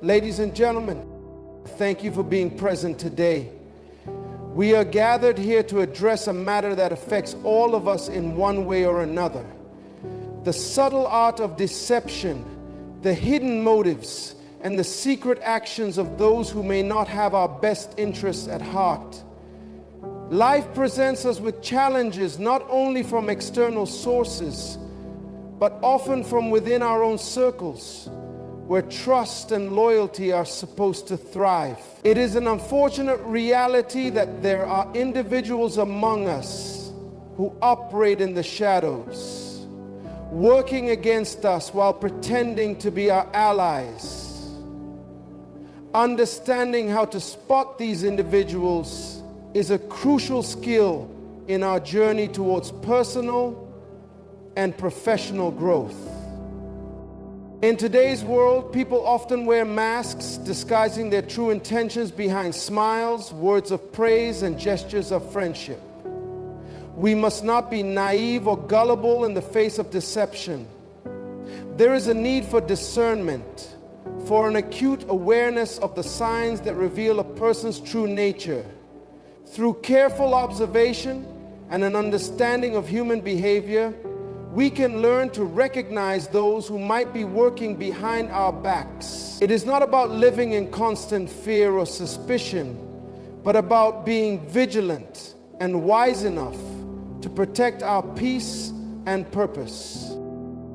Ladies and gentlemen, thank you for being present today. We are gathered here to address a matter that affects all of us in one way or another. The subtle art of deception, the hidden motives, and the secret actions of those who may not have our best interests at heart. Life presents us with challenges not only from external sources, but often from within our own circles, where trust and loyalty are supposed to thrive. It is an unfortunate reality that there are individuals among us who operate in the shadows, working against us while pretending to be our allies. Understanding how to spot these individuals is a crucial skill in our journey towards personal and professional growth. In today's world, people often wear masks, disguising their true intentions behind smiles, words of praise, and gestures of friendship. We must not be naive or gullible in the face of deception. There is a need for discernment, for an acute awareness of the signs that reveal a person's true nature. Through careful observation and an understanding of human behavior, we can learn to recognize those who might be working behind our backs. It is not about living in constant fear or suspicion, but about being vigilant and wise enough to protect our peace and purpose.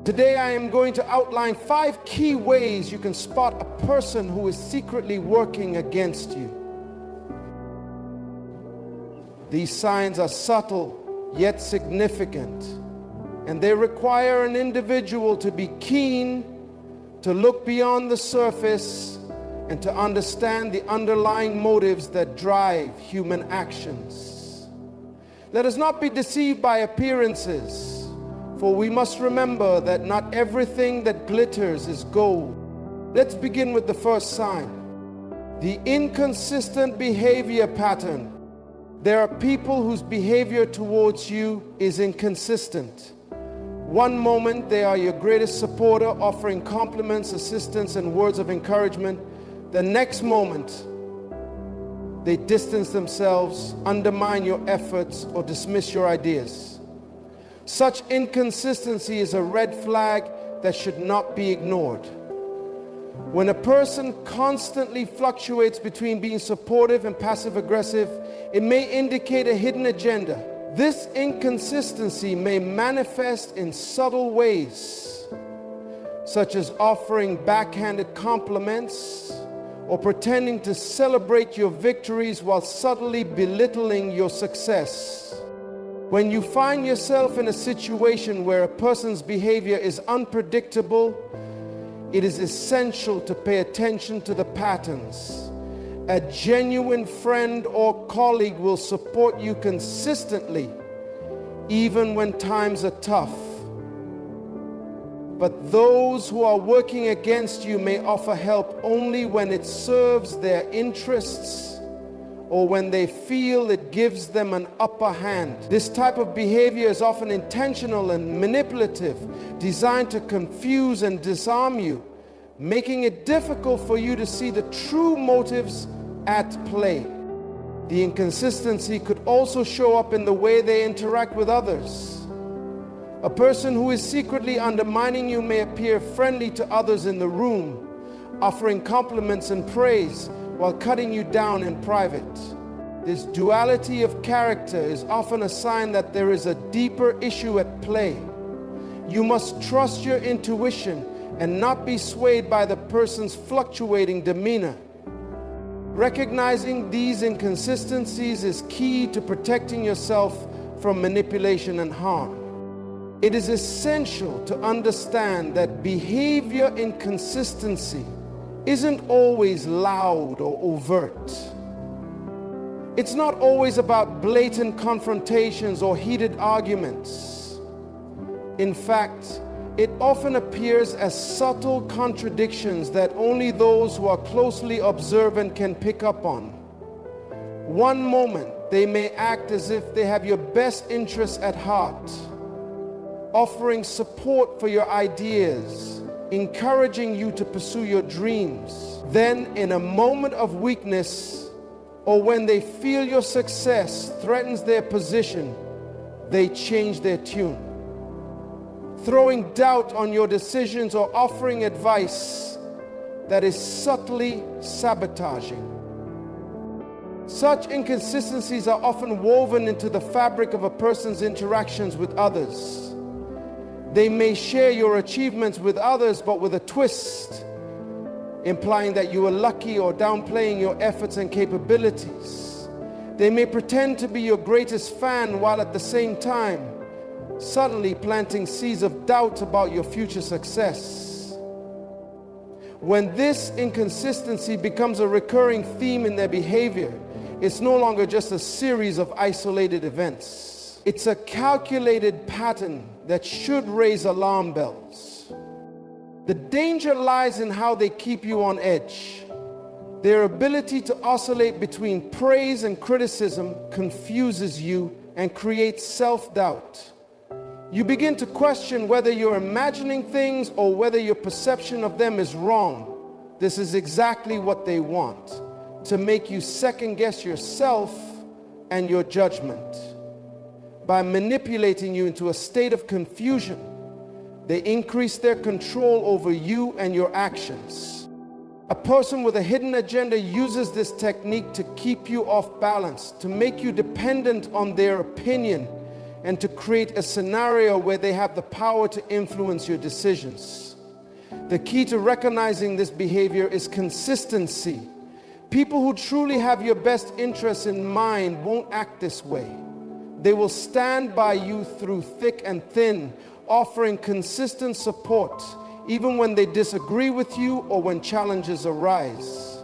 Today I am going to outline 5 key ways you can spot a person who is secretly working against you. These signs are subtle yet significant, and they require an individual to be keen, to look beyond the surface, and to understand the underlying motives that drive human actions. Let us not be deceived by appearances, for we must remember that not everything that glitters is gold. Let's begin with the first sign, the inconsistent behavior pattern. There are people whose behavior towards you is inconsistent. One moment they are your greatest supporter, offering compliments, assistance, and words of encouragement. The next moment, they distance themselves, undermine your efforts, or dismiss your ideas. Such inconsistency is a red flag that should not be ignored. When a person constantly fluctuates between being supportive and passive-aggressive, it may indicate a hidden agenda. This inconsistency may manifest in subtle ways, such as offering backhanded compliments or pretending to celebrate your victories while subtly belittling your success. When you find yourself in a situation where a person's behavior is unpredictable, it is essential to pay attention to the patterns. A genuine friend or colleague will support you consistently, even when times are tough. But those who are working against you may offer help only when it serves their interests or when they feel it gives them an upper hand. This type of behavior is often intentional and manipulative, designed to confuse and disarm you, making it difficult for you to see the true motives at play. The inconsistency could also show up in the way they interact with others. A person who is secretly undermining you may appear friendly to others in the room, offering compliments and praise while cutting you down in private. This duality of character is often a sign that there is a deeper issue at play. You must trust your intuition and not be swayed by the person's fluctuating demeanor. Recognizing these inconsistencies is key to protecting yourself from manipulation and harm. It is essential to understand that behavior inconsistency isn't always loud or overt. It's not always about blatant confrontations or heated arguments. In fact, it often appears as subtle contradictions that only those who are closely observant can pick up on. One moment, they may act as if they have your best interests at heart, offering support for your ideas, encouraging you to pursue your dreams. Then, in a moment of weakness, or when they feel your success threatens their position, they change their tune, throwing doubt on your decisions or offering advice that is subtly sabotaging. Such inconsistencies are often woven into the fabric of a person's interactions with others. They may share your achievements with others, but with a twist, implying that you are lucky or downplaying your efforts and capabilities. They may pretend to be your greatest fan while at the same time subtly planting seeds of doubt about your future success. When this inconsistency becomes a recurring theme in their behavior, it's no longer just a series of isolated events. It's a calculated pattern that should raise alarm bells. The danger lies in how they keep you on edge. Their ability to oscillate between praise and criticism confuses you and creates self-doubt. You begin to question whether you're imagining things or whether your perception of them is wrong. This is exactly what they want, to make you second-guess yourself and your judgment. By manipulating you into a state of confusion, they increase their control over you and your actions. A person with a hidden agenda uses this technique to keep you off balance, to make you dependent on their opinion, and to create a scenario where they have the power to influence your decisions. The key to recognizing this behavior is consistency. People who truly have your best interests in mind won't act this way. They will stand by you through thick and thin, offering consistent support, even when they disagree with you or when challenges arise.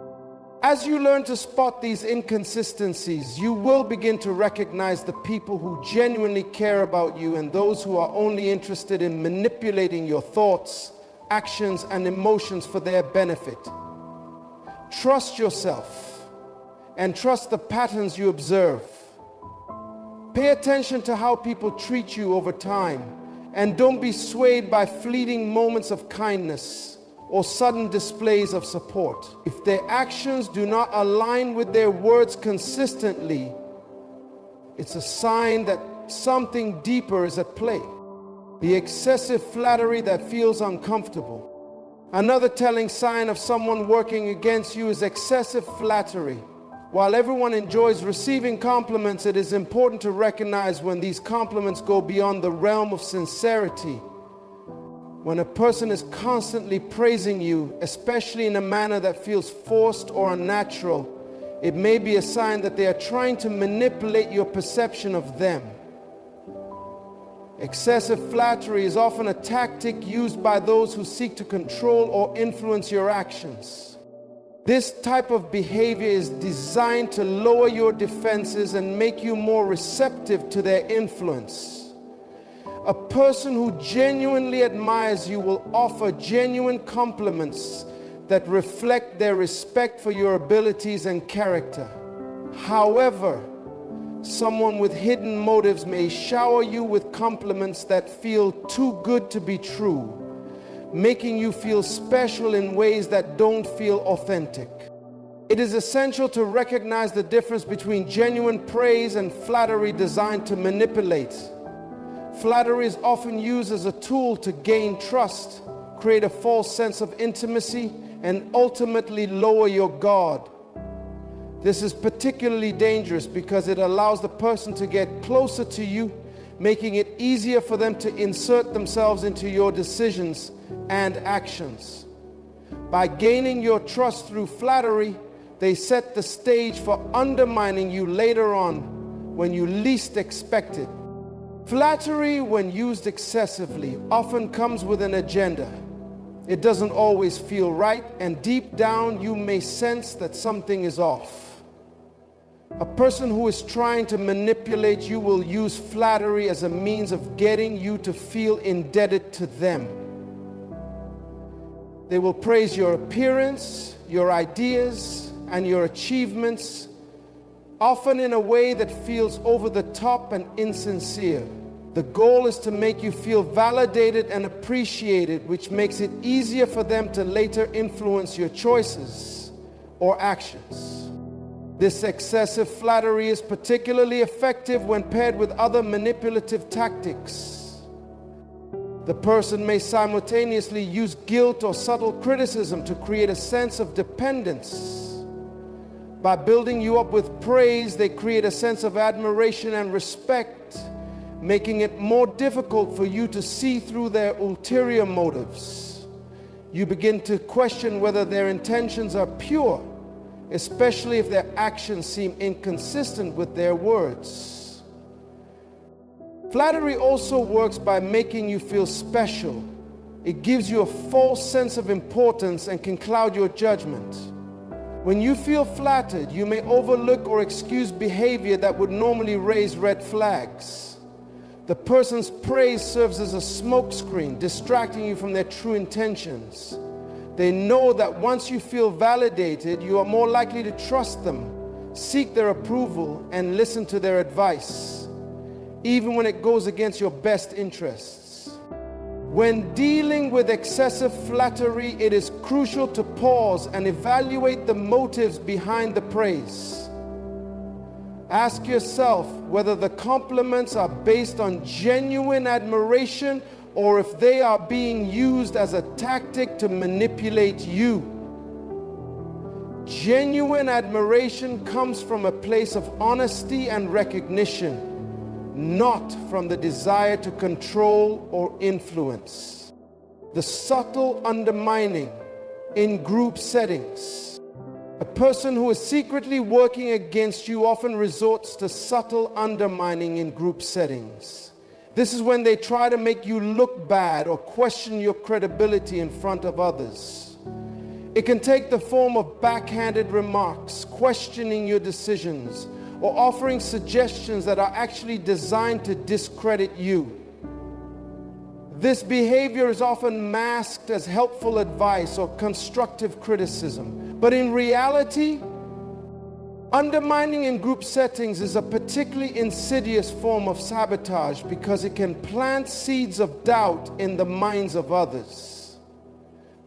As you learn to spot these inconsistencies, you will begin to recognize the people who genuinely care about you and those who are only interested in manipulating your thoughts, actions, and emotions for their benefit. Trust yourself and trust the patterns you observe. Pay attention to how people treat you over time, and don't be swayed by fleeting moments of kindness or sudden displays of support. If their actions do not align with their words consistently, it's a sign that something deeper is at play. The excessive flattery that feels uncomfortable. Another telling sign of someone working against you is excessive flattery. While everyone enjoys receiving compliments, it is important to recognize when these compliments go beyond the realm of sincerity. When a person is constantly praising you, especially in a manner that feels forced or unnatural, it may be a sign that they are trying to manipulate your perception of them. Excessive flattery is often a tactic used by those who seek to control or influence your actions. This type of behavior is designed to lower your defenses and make you more receptive to their influence. A person who genuinely admires you will offer genuine compliments that reflect their respect for your abilities and character. However, someone with hidden motives may shower you with compliments that feel too good to be true, making you feel special in ways that don't feel authentic. It is essential to recognize the difference between genuine praise and flattery designed to manipulate. Flattery is often used as a tool to gain trust, create a false sense of intimacy, and ultimately lower your guard. This is particularly dangerous because it allows the person to get closer to you, making it easier for them to insert themselves into your decisions and actions. By gaining your trust through flattery, they set the stage for undermining you later on when you least expect it. Flattery, when used excessively, often comes with an agenda. It doesn't always feel right, and deep down you may sense that something is off. A person who is trying to manipulate you will use flattery as a means of getting you to feel indebted to them. They will praise your appearance, your ideas, and your achievements, often in a way that feels over the top and insincere. The goal is to make you feel validated and appreciated, which makes it easier for them to later influence your choices or actions. This excessive flattery is particularly effective when paired with other manipulative tactics. The person may simultaneously use guilt or subtle criticism to create a sense of dependence. By building you up with praise, they create a sense of admiration and respect, making it more difficult for you to see through their ulterior motives. You begin to question whether their intentions are pure, especially if their actions seem inconsistent with their words. Flattery also works by making you feel special. It gives you a false sense of importance and can cloud your judgment. When you feel flattered, you may overlook or excuse behavior that would normally raise red flags. The person's praise serves as a smokescreen, distracting you from their true intentions. They know that once you feel validated, you are more likely to trust them, seek their approval, and listen to their advice, even when it goes against your best interests. When dealing with excessive flattery, it is crucial to pause and evaluate the motives behind the praise. Ask yourself whether the compliments are based on genuine admiration or if they are being used as a tactic to manipulate you. Genuine admiration comes from a place of honesty and recognition, not from the desire to control or influence. The subtle undermining in group settings. A person who is secretly working against you often resorts to subtle undermining in group settings. This is when they try to make you look bad or question your credibility in front of others. It can take the form of backhanded remarks, questioning your decisions, or offering suggestions that are actually designed to discredit you. This behavior is often masked as helpful advice or constructive criticism. But in reality, undermining in group settings is a particularly insidious form of sabotage because it can plant seeds of doubt in the minds of others.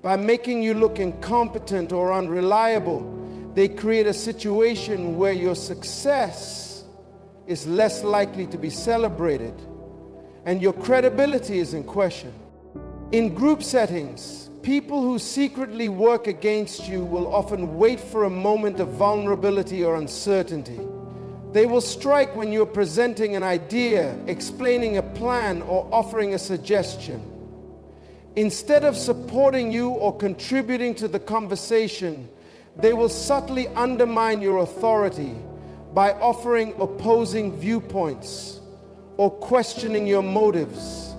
By making you look incompetent or unreliable, they create a situation where your success is less likely to be celebrated and your credibility is in question. In group settings, people who secretly work against you will often wait for a moment of vulnerability or uncertainty. They will strike when you're presenting an idea, explaining a plan, or offering a suggestion. Instead of supporting you or contributing to the conversation, they will subtly undermine your authority by offering opposing viewpoints or questioning your motives.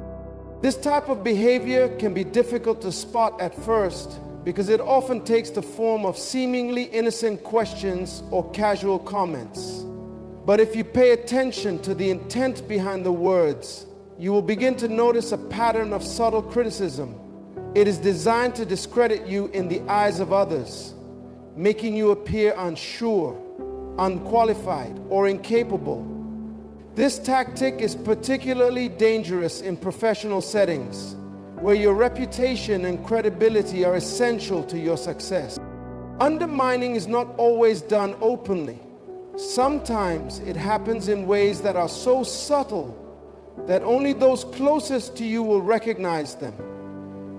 This type of behavior can be difficult to spot at first because it often takes the form of seemingly innocent questions or casual comments. But if you pay attention to the intent behind the words, you will begin to notice a pattern of subtle criticism. It is designed to discredit you in the eyes of others, making you appear unsure, unqualified, or incapable. This tactic is particularly dangerous in professional settings, where your reputation and credibility are essential to your success. Undermining is not always done openly. Sometimes it happens in ways that are so subtle that only those closest to you will recognize them.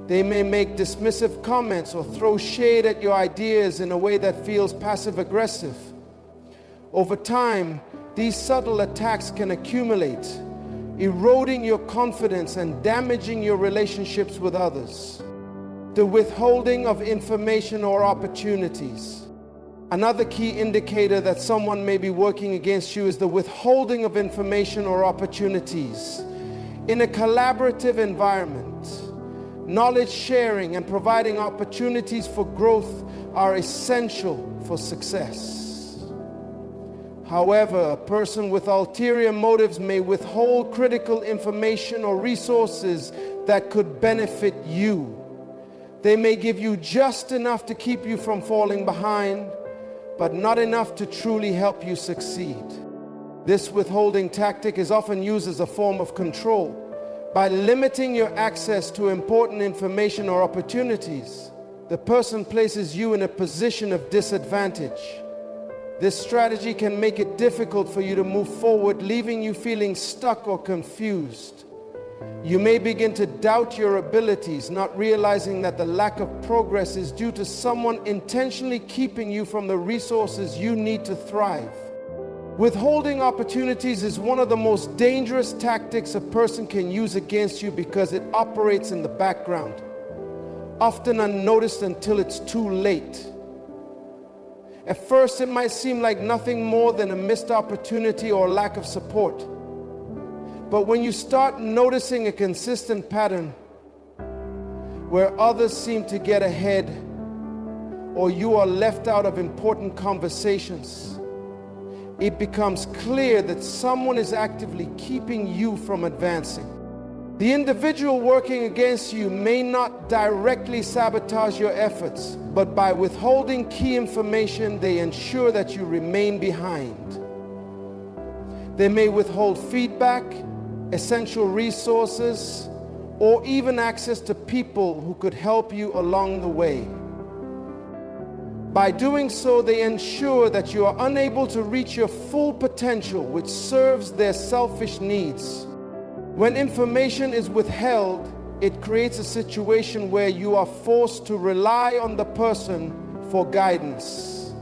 They may make dismissive comments or throw shade at your ideas in a way that feels passive-aggressive. Over time, these subtle attacks can accumulate, eroding your confidence and damaging your relationships with others. The withholding of information or opportunities. Another key indicator that someone may be working against you is the withholding of information or opportunities. In a collaborative environment, knowledge sharing and providing opportunities for growth are essential for success. However, a person with ulterior motives may withhold critical information or resources that could benefit you. They may give you just enough to keep you from falling behind, but not enough to truly help you succeed. This withholding tactic is often used as a form of control. By limiting your access to important information or opportunities, the person places you in a position of disadvantage. This strategy can make it difficult for you to move forward, leaving you feeling stuck or confused. You may begin to doubt your abilities, not realizing that the lack of progress is due to someone intentionally keeping you from the resources you need to thrive. Withholding opportunities is one of the most dangerous tactics a person can use against you because it operates in the background, often unnoticed until it's too late. At first, it might seem like nothing more than a missed opportunity or lack of support. But when you start noticing a consistent pattern where others seem to get ahead or you are left out of important conversations, it becomes clear that someone is actively keeping you from advancing. The individual working against you may not directly sabotage your efforts, but by withholding key information, they ensure that you remain behind. They may withhold feedback, essential resources, or even access to people who could help you along the way. By doing so, they ensure that you are unable to reach your full potential, which serves their selfish needs. When information is withheld, it creates a situation where you are forced to rely on the person for guidance.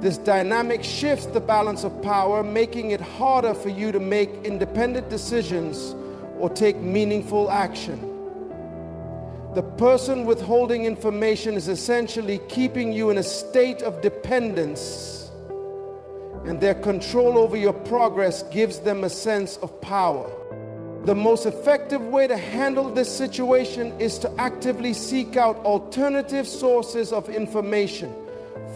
This dynamic shifts the balance of power, making it harder for you to make independent decisions or take meaningful action. The person withholding information is essentially keeping you in a state of dependence, and their control over your progress gives them a sense of power. The most effective way to handle this situation is to actively seek out alternative sources of information.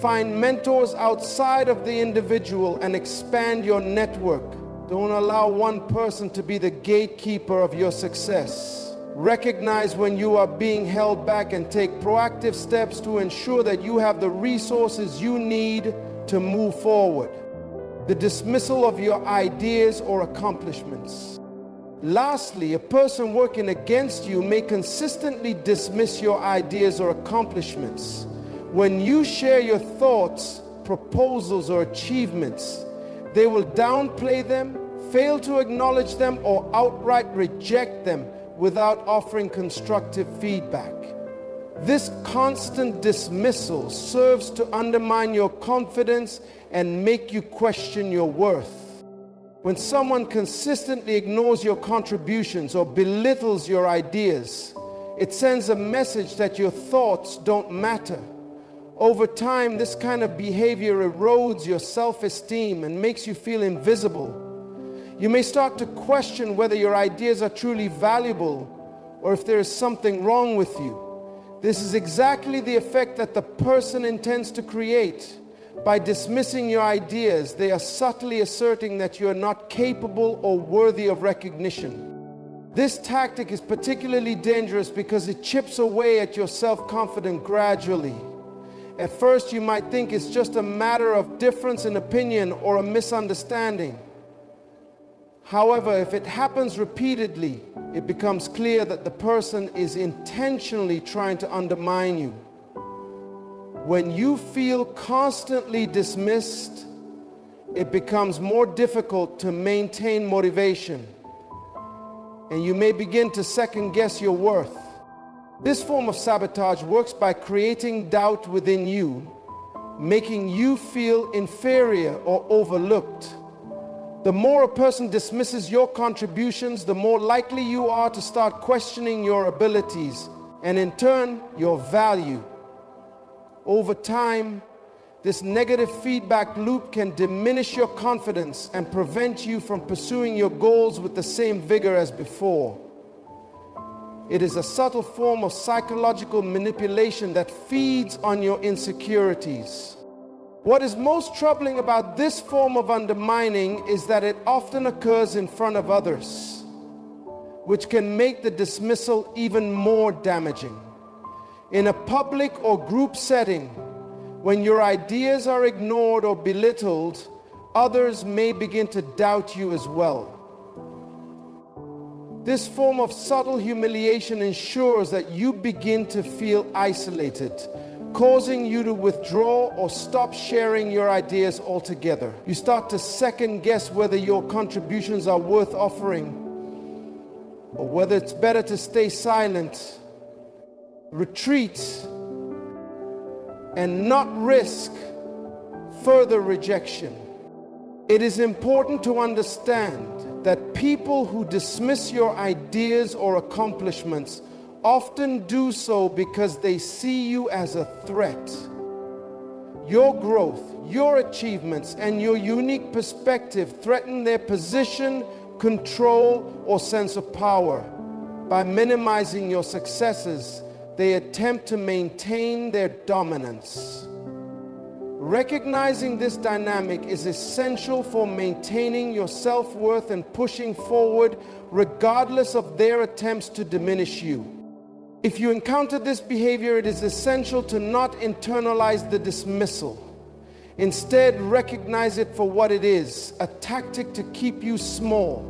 Find mentors outside of the individual and expand your network. Don't allow one person to be the gatekeeper of your success. Recognize when you are being held back and take proactive steps to ensure that you have the resources you need to move forward. The dismissal of your ideas or accomplishments. Lastly, a person working against you may consistently dismiss your ideas or accomplishments. When you share your thoughts, proposals, or achievements, they will downplay them, fail to acknowledge them, or outright reject them without offering constructive feedback. This constant dismissal serves to undermine your confidence and make you question your worth. When someone consistently ignores your contributions or belittles your ideas, it sends a message that your thoughts don't matter. Over time, this kind of behavior erodes your self-esteem and makes you feel invisible. You may start to question whether your ideas are truly valuable or if there is something wrong with you. This is exactly the effect that the person intends to create. By dismissing your ideas, they are subtly asserting that you are not capable or worthy of recognition. This tactic is particularly dangerous because it chips away at your self-confidence gradually. At first, you might think it's just a matter of difference in opinion or a misunderstanding. However, if it happens repeatedly, it becomes clear that the person is intentionally trying to undermine you. When you feel constantly dismissed, it becomes more difficult to maintain motivation, and you may begin to second-guess your worth. This form of sabotage works by creating doubt within you, making you feel inferior or overlooked. The more a person dismisses your contributions, the more likely you are to start questioning your abilities and in turn, your value. Over time, this negative feedback loop can diminish your confidence and prevent you from pursuing your goals with the same vigor as before. It is a subtle form of psychological manipulation that feeds on your insecurities. What is most troubling about this form of undermining is that it often occurs in front of others, which can make the dismissal even more damaging. In a public or group setting, when your ideas are ignored or belittled, others may begin to doubt you as well. This form of subtle humiliation ensures that you begin to feel isolated, causing you to withdraw or stop sharing your ideas altogether. You start to second guess whether your contributions are worth offering, or whether it's better to stay silent, retreat, and not risk further rejection. It is important to understand that people who dismiss your ideas or accomplishments often do so because they see you as a threat. Your growth, your achievements, and your unique perspective threaten their position, control, or sense of power. By minimizing your successes, they attempt to maintain their dominance. Recognizing this dynamic is essential for maintaining your self-worth and pushing forward regardless of their attempts to diminish you. If you encounter this behavior, it is essential to not internalize the dismissal. Instead, recognize it for what it is, a tactic to keep you small.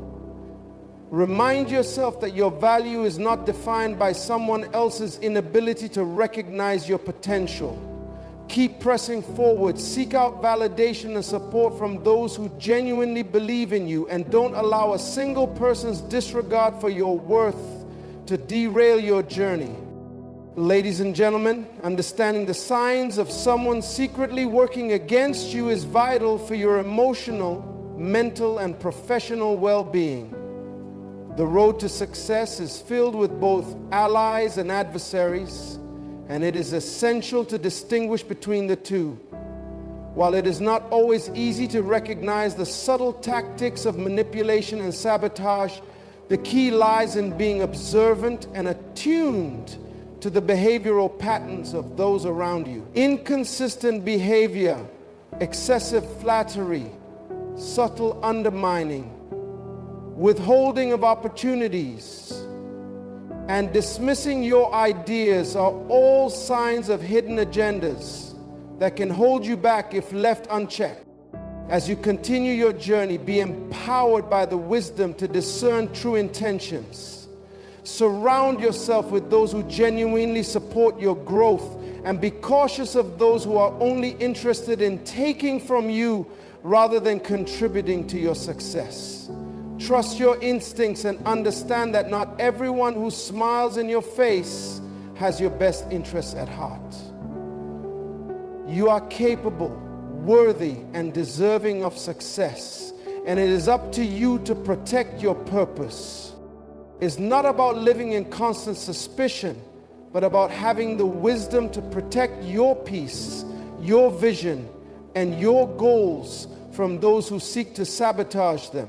Remind yourself that your value is not defined by someone else's inability to recognize your potential. Keep pressing forward. Seek out validation and support from those who genuinely believe in you, and don't allow a single person's disregard for your worth to derail your journey. Ladies and gentlemen, understanding the signs of someone secretly working against you is vital for your emotional, mental, and professional well-being. The road to success is filled with both allies and adversaries, and it is essential to distinguish between the two. While it is not always easy to recognize the subtle tactics of manipulation and sabotage, the key lies in being observant and attuned to the behavioral patterns of those around you. Inconsistent behavior, excessive flattery, subtle undermining, withholding of opportunities, and dismissing your ideas are all signs of hidden agendas that can hold you back if left unchecked. As you continue your journey, be empowered by the wisdom to discern true intentions. Surround yourself with those who genuinely support your growth, and be cautious of those who are only interested in taking from you rather than contributing to your success. Trust your instincts and understand that not everyone who smiles in your face has your best interests at heart. You are capable, worthy, and deserving of success, and it is up to you to protect your purpose. It's not about living in constant suspicion, but about having the wisdom to protect your peace, your vision, and your goals from those who seek to sabotage them.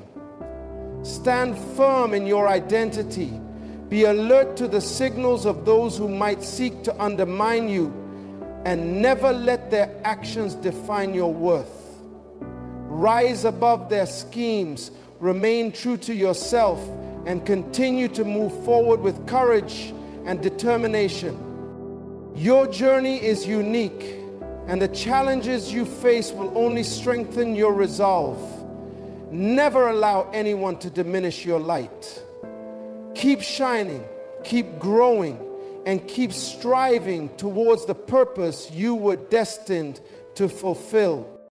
Stand firm in your identity. Be alert to the signals of those who might seek to undermine you, and never let their actions define your worth. Rise above their schemes, remain true to yourself, and continue to move forward with courage and determination. Your journey is unique, and the challenges you face will only strengthen your resolve. Never allow anyone to diminish your light. Keep shining, keep growing, and keep striving towards the purpose you were destined to fulfill.